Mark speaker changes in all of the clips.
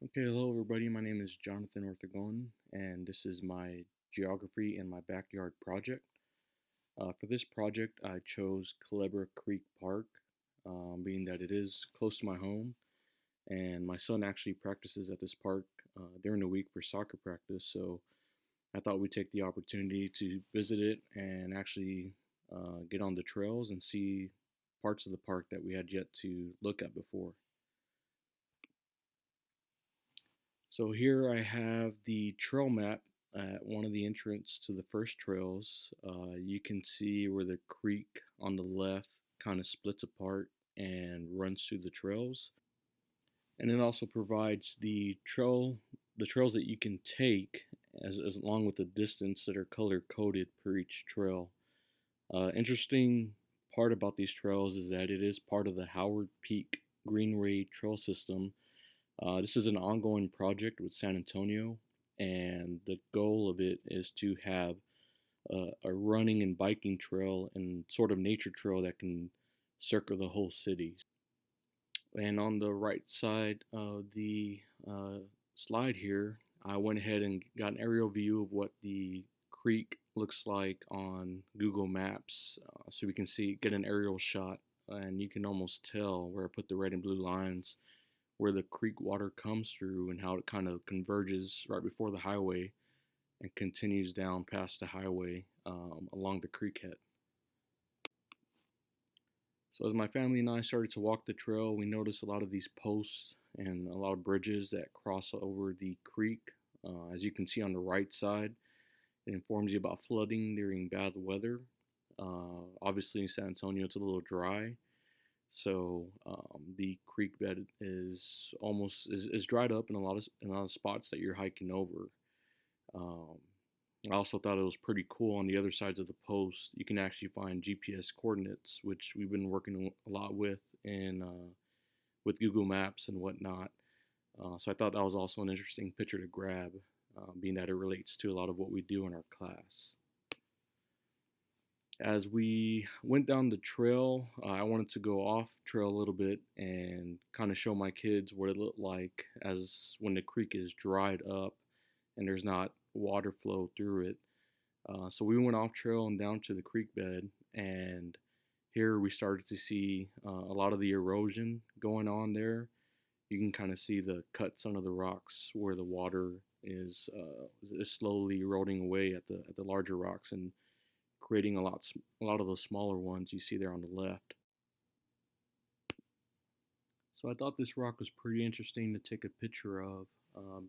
Speaker 1: Okay, hello everybody. My name is Jonathan Ortegon, and this is my geography in my backyard project. For this project, I chose Culebra Creek Park, being that it is close to my home, and my son actually practices at this park during the week for soccer practice. So I thought we'd take the opportunity to visit it and actually get on the trails and see parts of the park that we had yet to look at before. So here I have the trail map at one of the entrance to the first trails. You can see where the creek on the left kind of splits apart and runs through the trails. And it also provides the trails that you can take as along with the distance that are color coded per each trail. Interesting part about these trails is that it is part of the Howard Peak Greenway Trail System. This is an ongoing project with San Antonio, and the goal of it is to have a running and biking trail and sort of nature trail that can circle the whole city. And on the right side of the slide here, I went ahead and got an aerial view of what the creek looks like on Google Maps, so we can get an aerial shot, and you can almost tell where I put the red and blue lines where the creek water comes through and how it kind of converges right before the highway and continues down past the highway along the creek head. So as my family and I started to walk the trail, we noticed a lot of these posts and a lot of bridges that cross over the creek. As you can see on the right side, it informs you about flooding during bad weather. Obviously in San Antonio it's a little dry, so the creek bed is dried up in a lot of spots that you're hiking over. Um, I also thought it was pretty cool on the other sides of the post. You can actually find GPS coordinates, which we've been working a lot with Google Maps and whatnot. So I thought that was also an interesting picture to grab, being that it relates to a lot of what we do in our class. As we went down the trail, I wanted to go off trail a little bit and kind of show my kids what it looked like as when the creek is dried up and there's not water flow through it. So we went off trail and down to the creek bed, and here we started to see a lot of the erosion going on there. You can kind of see the cuts under the rocks where the water is slowly eroding away at the larger rocks and creating a lot of those smaller ones you see there on the left. So I thought this rock was pretty interesting to take a picture of,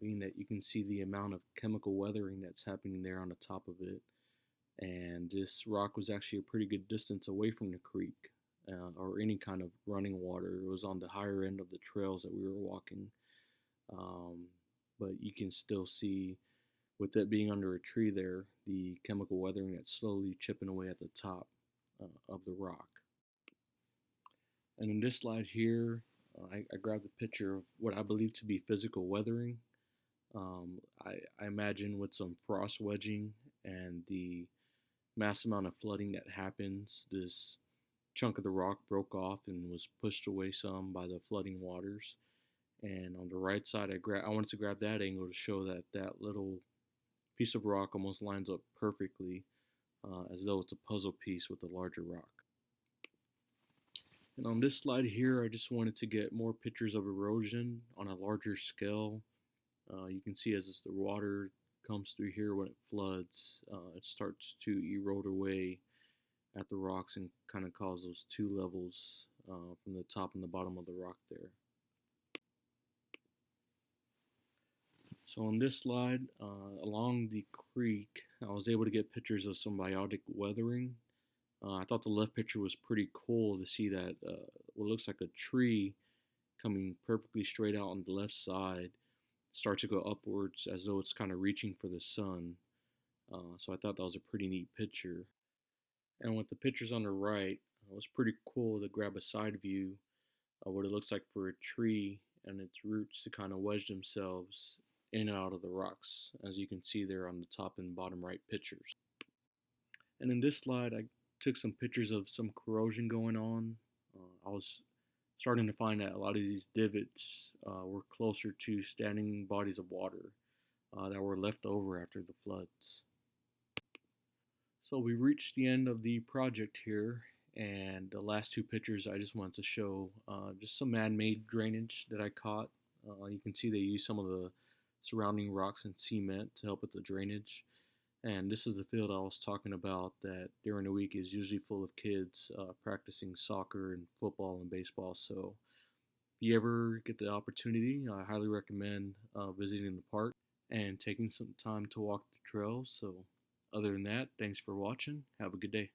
Speaker 1: being that you can see the amount of chemical weathering that's happening there on the top of it. And this rock was actually a pretty good distance away from the creek or any kind of running water. It was on the higher end of the trails that we were walking, um, but you can still see, with it being under a tree there, the chemical weathering that's slowly chipping away at the top of the rock. And in this slide here, I grabbed a picture of what I believe to be physical weathering. I imagine with some frost wedging and the mass amount of flooding that happens, this chunk of the rock broke off and was pushed away some by the flooding waters. And on the right side, I wanted to grab that angle to show that that little piece of rock almost lines up perfectly, as though it's a puzzle piece with a larger rock. And on this slide here, I just wanted to get more pictures of erosion on a larger scale. You can see as the water comes through here when it floods, it starts to erode away at the rocks and kind of cause those two levels from the top and the bottom of the rock there. So on this slide, along the creek, I was able to get pictures of some biotic weathering. I thought the left picture was pretty cool to see that what looks like a tree coming perfectly straight out on the left side starts to go upwards as though it's kind of reaching for the sun. So I thought that was a pretty neat picture. And with the pictures on the right, it was pretty cool to grab a side view of what it looks like for a tree and its roots to kind of wedge themselves in and out of the rocks, as you can see there on the top and bottom right pictures. And in this slide, I took some pictures of some corrosion going on. I was starting to find that a lot of these divots were closer to standing bodies of water that were left over after the floods. So we reached the end of the project here, and the last two pictures I just wanted to show just some man-made drainage that I caught. You can see they use some of the surrounding rocks and cement to help with the drainage. And this is the field I was talking about that during the week is usually full of kids practicing soccer and football and baseball. So if you ever get the opportunity, I highly recommend visiting the park and taking some time to walk the trails. So other than that, thanks for watching. Have a good day.